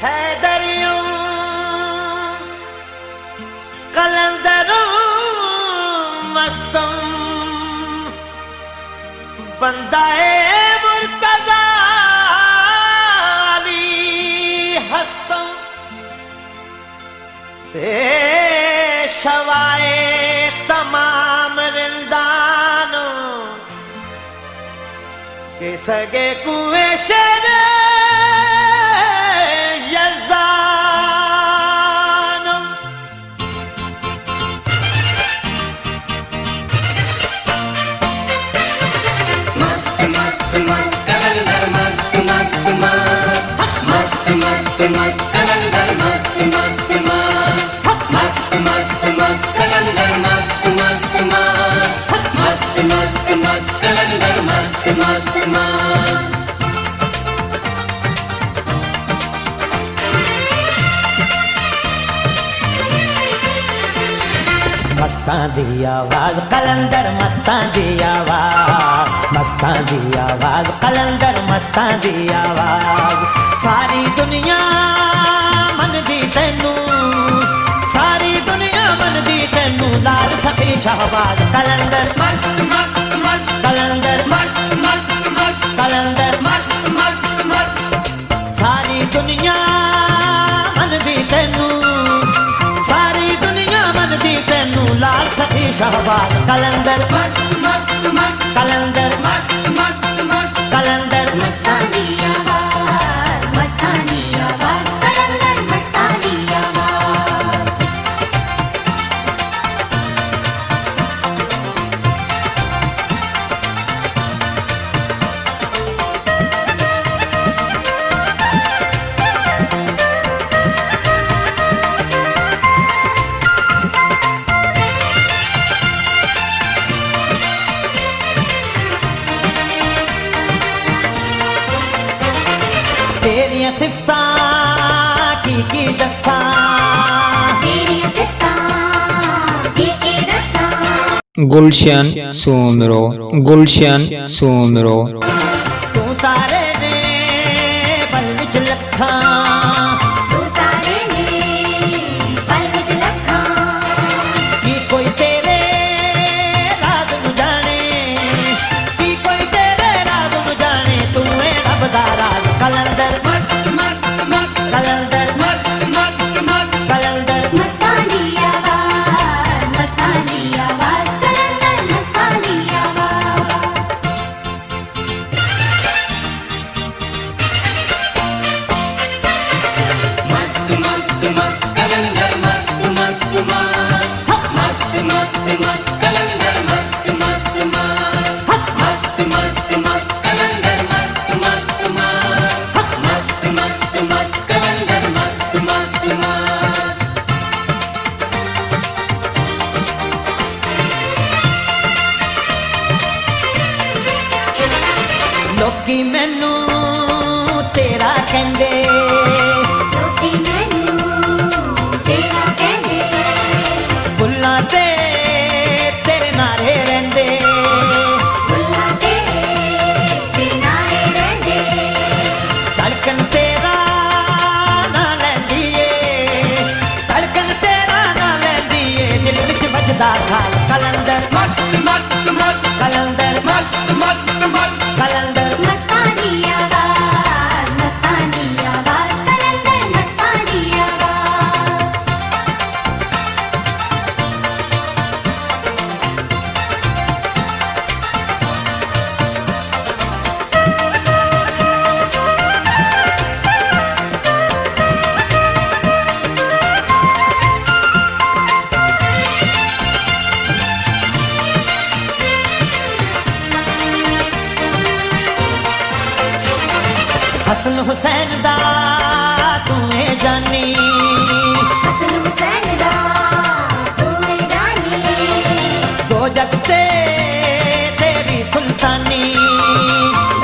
हैदरियों कलंदरों मस्तम बंदाए मुर्तज़ा अली हस्तम शवाए तमाम रिंदानों के सगे कुएं शेर मस्तां दी आवाज कलंदर मस्तां दी आवाज मस्तां दी आवाज कलंदर मस्तां दी आवाज सारी दुनिया मनदी तैनू सारी दुनिया मनदी तैनू लाल सखी शहबाज कलंदर मस्त मस्त मस्त कलंदर मस्त मस्त मस्त कलंदर मस्त मस्त मस्त सारी दुनिया मनदी तैनू सारी दुनिया मनदी तैनू लाल सखी शहबाज कलंदर मस्त मस्त मस्त कलंदर मस्त मस्त मस्त कलंदर मस्तां दी आवाज कलंदर मस्तां दी आवाज तेरियां सिफतां की दस्सां तेरियां सिफतां की दस्सां गुलशन सुमरो गुलशन सुमरो तू तारे ने पल विच लखां तू तारे ने पल विच लखां की कोई तेरे राज नू जाने की कोई तेरे राज नू जाने तू है रब दा राज कलंदर मस्त मस्त मस्त कलंदर मस्त मस्त मस्त कलंदर मस्तां दी आवाज कलंदर मस्तां दी आवाज मस्त मस्त मस्त कलंदर मस्त मस्त मस्त मस्त मस्त मस्त कलंदर मस्त मस्त मस्त मस्त मस्त कलंदर मस्त मस्त मस्त मस्त मस्त कलंदर मस्त मस्त मस्त लोकी मैनू तेरा कहंदे लोकी मैनू तेरा कहंदे फुल्लां ते तेरे नारे रहिंदे फुल्लां ते तेरे नारे रहिंदे धड़कन तेरा ना लैंदी ए धड़कन तेरा ना लैंदी ए दिल विच बजदा साल कलंदर मस्त मस्त मस्त कलंदर मस्त मस्त मस्त कलंदर मस्तां दी आवाज कलंदर मस्तां दी आवाज हसन हुसैन दा तू है जानी हसन हुसैन दा तू है जानी दो जग ते तेरी सुल्तानी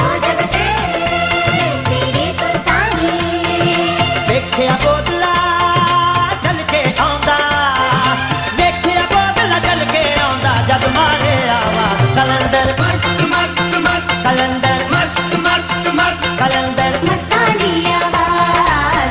दो जगते तेरी सुल्तानी देखिया बोदला चल के आंदा देखिया बोदला चल के आंदा जब मारे आवाज कलंदर मस्त मस्त मस्त कलंदर मस्त मस्त मस्त कलंदर मस्तां दी आवाज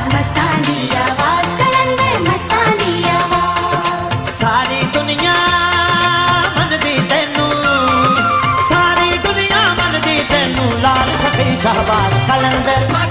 आवाज कलंदर